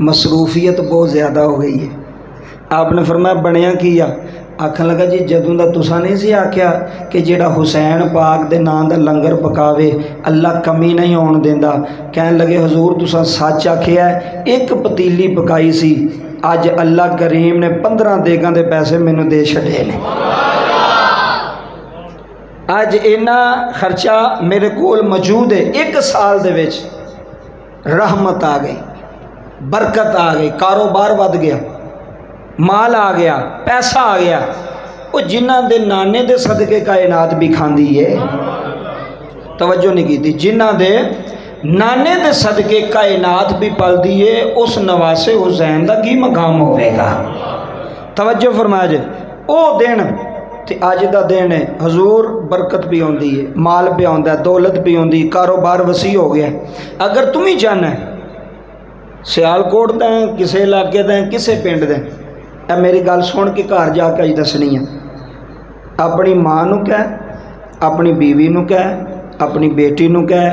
مصروفیت بہت زیادہ ہو گئی ہے۔ آپ نے فرمایا بنیا کی آ؟ آکھن لگا جی جدوں دا تساں نہیں سی آکھیا کہ جیڑا حسین پاک دے نام دا لنگر پکاوے اللہ کمی نہیں ہون دیندا، کہن لگے حضور تساں سچ آکھیا ہے، ایک پتیلی پکائی سی، اج اللہ کریم نے 15 دیگاں دے پیسے مینوں دے چھڈے نے۔ اج اینا خرچہ میرے کول موجود ہے، 1 سال دے وچ رحمت آ گئی، برکت آ گئی، کاروبار ود گیا، مال آ گیا، پیسہ آ گیا۔ وہ جنہ دے نانے دے صدقے کائنات بھی کھاندی ہے، توجہ نہیں کی تھی، جنہ دے نانے دے صدقے کائنات بھی پل دیے، اس نواسے حسین دا کی مقام ہوئے گا؟ توجہ فرمایا جائے او دن تے آج دا دن ہے، حضور برکت بھی ہوندی ہے، مال بھی ہوندا ہے، دولت بھی ہوندی، کاروبار وسیع ہو گیا ہے۔ اگر تم ہی چاہنا ہے سیالکوٹ دیں، کسے علاقے دیں، کسے پنڈ دیں، اے میری گل سن کے گھر جا کے اج دسنی ہے، اپنی ماں نو کہہ، اپنی بیوی نو کہہ، اپنی بیٹی نو کہہ،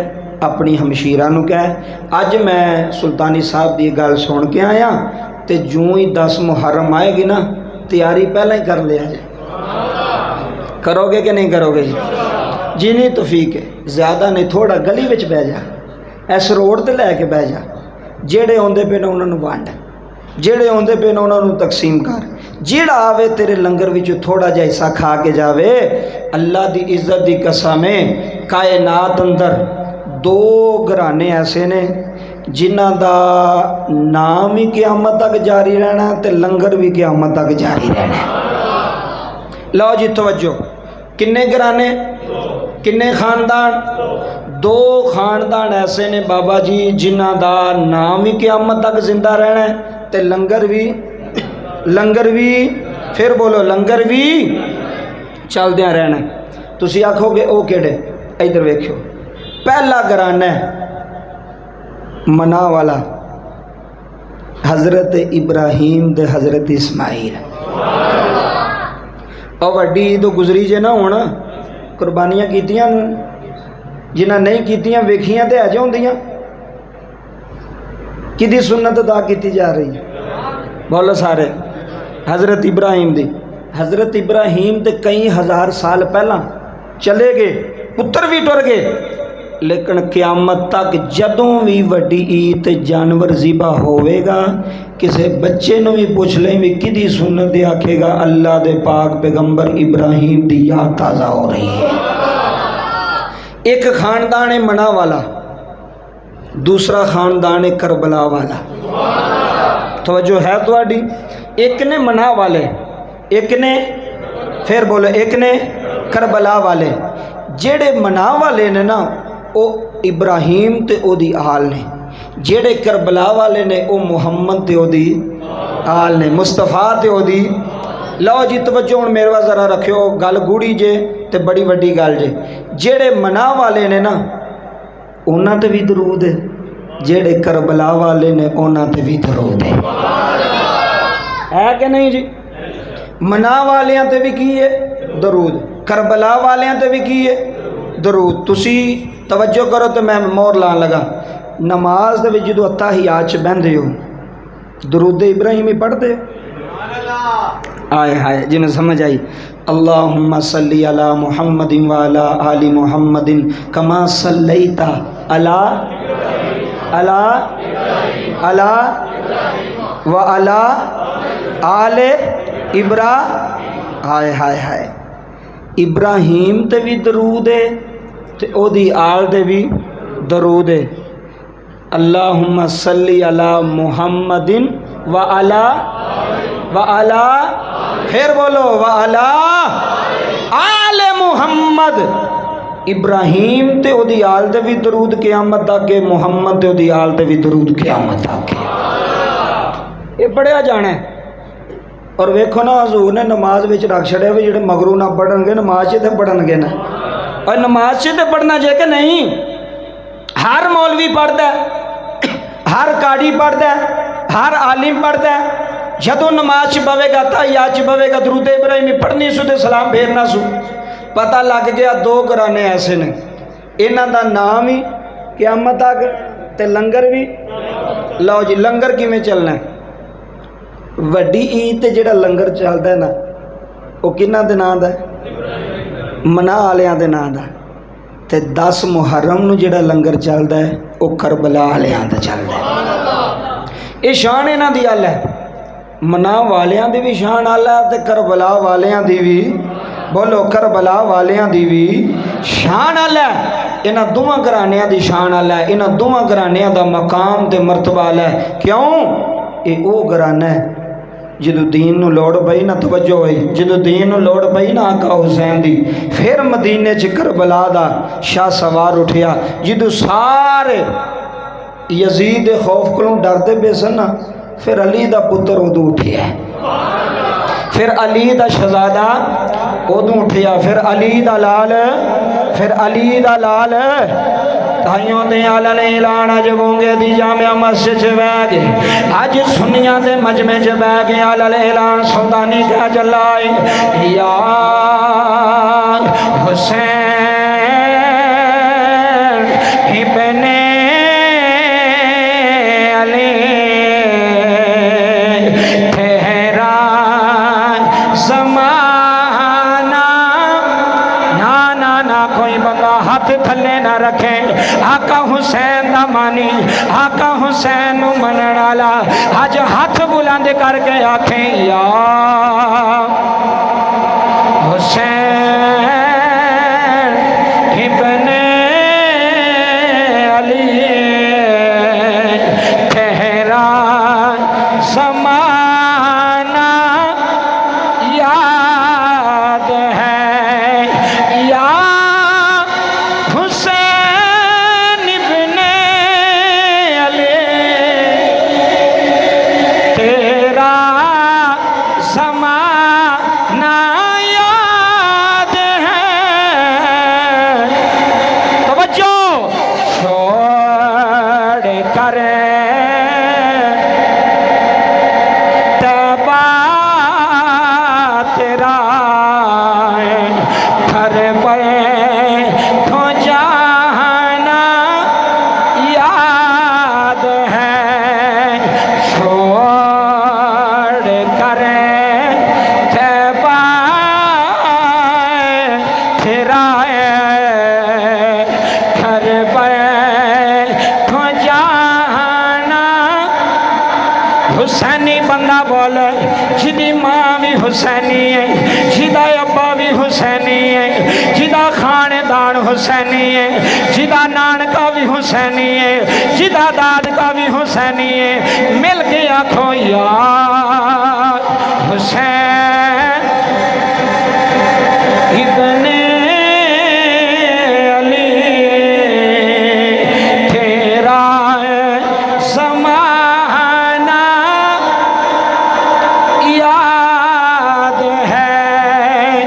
اپنی ہمشیرہ نو کہہ، اج میں سلطانی صاحب دی گل سن کے آیا تے جوں ہی 10 محرم آئے گی نا تیاری پہلے ہی کر لیا جائے۔ کرو گے کہ نہیں کرو گے جی؟ جنی توفیق ہے، زیادہ نہیں، تھوڑا گلی وچ بہ جا، اس روڈ تے لے کے بہ جا، جیڑے ہوندے پے نے انہاں نوں وانڈ، جیڑے ہوندے پے نے انہاں نوں تقسیم کر، جیڑا آوے تیرے لنگر وچ تھوڑا جہا حصہ کھا کے جاوے۔ اللہ دی عزت دی قسم ہے، کائنات اندر 2 گھرانے ایسے نے جنہ دا نام ہی قیامت تک جاری رہنا تے لنگر بھی قیامت تک جاری رہنا۔ لو جی توجہ، کنے گھرانے، کنے خاندان؟ 2 خاندان ایسے نے بابا جی جنہ دا نام ہی قیامت تک زندہ رہنا ہے تے لنگر بھی پھر بولو لنگر بھی چل دیا رہنا ہے۔ تسی آکھو گے او کیڑے؟ ادھر ویکھو، پہلا گھرانہ ہے منا والا، حضرت ابراہیم دے حضرت اسماعیل۔ اور وڈی عید گزری جے نہ ہونا، قربانیاں کیتیاں، جنہ نہیں کیتیاں ویکھیاں تے اجے ہوندیاں، کدی سنت ادا کیتی جا رہی ہے؟ بولو سارے، حضرت ابراہیم دی، حضرت ابراہیم تے کئی ہزار سال پہلا چلے گئے، پتر بھی ٹر گئے، لیکن قیامت تک جدوں بھی وڈی عید جانور ذبح ہوئے گا، کسے بچے نو بھی پوچھ لیں بھی کدی سنت دے، آکھے گا اللہ دے پاک پیغمبر ابراہیم دی یاد تازہ ہو رہی ہے۔ ایک خاندان ہے منا والا، دوسرا خاندان ہے کربلا والا۔ توجہ ہے تواڈی؟ ایک نے منا والے، ایک نے پھر بولو ایک نے کربلا والے۔ جیڑے منا والے نے نا او ابراہیم تے او دی آل نے، جیڑے کربلا والے نے او محمد تے او دی آل نے، مصطفیٰ تے او دی۔ لو جی توجہ ہن میرے وا ذرا رکھیو، گل گوڑی جے تے بڑی وڈی گل جے۔ جیڑے منا والے نے نا انہاں تے بھی درود ہے، جیڑے کربلا والے نے انہاں تے بھی درود ہے کہ نہیں جی؟ منا والیاں تے بھی کی ہے درود، کربلا والیاں تے بھی کی ہے درود۔ تسی توجہ کرو تو میں مور لان لگا، نماز دے وچ جدوں اتحیات چ بہندے ہو درود ابراہیمی پڑھتے ہو؟ آئے ہائے جنہیں سمجھ آئی، اللہم صلی علی محمد وعلی آل محمد کما صلیت علی وعلی آل ہائے ہائے ہائے، ابراہیم تے بھی درود ہے تے او دی آل دے بھی درود ہے۔ اللہم صلی علی محمد وعلی پھر بولو وعلی آل محمد۔ ابراہیم تے او دی آل تے بھی درود قیامت تک، محمد تے او دی آل تے بھی درود قیامت تک۔ یہ پڑھیا جانا ہے۔ اور ویکھو نا حضور نے نماز وچ رکھ چھڑے ہوئے جڑے مگرو نہ پڑھن گے نماز چ تے پڑھن گے نا، اور نماز چ تے پڑھنا جے کہ نہیں؟ ہر مولوی پڑھدا ہے، ہر قاری پڑھدا ہے، ہر عالم پڑھدا ہے، جدوں نماز چ بوے گا تحیات چ بوے گا درود ابراہیمی پڑھنی سو تے سلام پھیرنا سو۔ پتہ لگ گیا 2 گھرانے ایسے نے، انہاں دا نام ہی قیامت تک تے لنگر بھی لو جی لنگر کیویں چلنا ہے وڈی عید تے جڑا لنگر چلدا ہے نا وہ کنہاں دے ناں دا ہے منا والیاں دے ناں دا تے 10 محرم نو جڑا لنگر چلدا ہے وہ کربلا والیاں دا چلدا ہے یہ شان انہاں دی ال ہے منا والیاں دی بھی شان ال ہے تے کربلا والیاں دی بھی بولو کربلا والیاں دی بھی شان ال ہے انہاں دوواں گھرانیاں دی شان ال ہے انہاں دوواں گھرانیاں دا مقام تے مرتبہ ال ہے کیوں یہ او گھرانہ ہے جدو دین نو لوڑ پئی نہ توجہ ہوئی جدو دین نو لوڑ پئی نہ آقا حسین دی پھر مدینے چ کربلا دا شاہ سوار اٹھیا جدو سارے یزید دے خوف کولوں ڈردے پے سن پھر علی دا پتر ادو اٹھیا پھر علی دا شہزادہ ادو اٹھیا پھر علی دا لال تائیوں دے آلہ اعلان اج گونگے دی جامعہ مسجد چ بیٹھ گئے اج سنیاں دے مجمع چ بیٹھ گئے آلہ اعلان سلطانی کہہ چلائے یا حسین ابن علی تیرا زمانہ نہ کوئی بندہ ہاتھ تھلے نہ رکھے آقا حسین دا مانی آقا حسین نو منن والا اج ہاتھ بلند کر کے آکھیں یا حسین ابن علی تیرا زمانہ یاد ہے یا حسین ابن علی تیرا زمانہ یاد ہے توجہ چھوڑ کر تیبہ تیرا گھر پہ تو جانا یاد ہے چھوڑ کر تیبہ تیرا گھر پہ تو جانا حسینی بندہ بولے جدی ماں بھی حسینی ہے جدا ابا بھی حسینی ہے جدا خاندان حسینی ہے جدا نانکا بھی حسینی ہے جدا داد کا بھی حسینی ہے مل کے آنکھوں یا حسین ابن علی تیرا زمانہ یاد ہے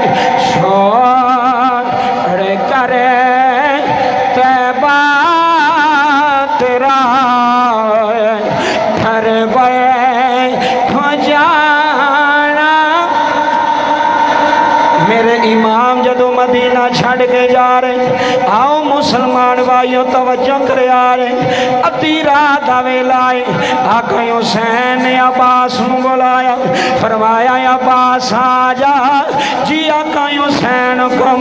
چھوڑ کر تیبہ تیرا گھر بیٹھ جانا میرے امام جدو مدینہ چھڑ کے جا رہے آؤ مسلمان بھائیو توجہ کرے آ رہے ادھی رات دا ویلا آئے آقا حسین نے عباس نو بلایا فرمایا عباس آ جا جی آقا حسین کو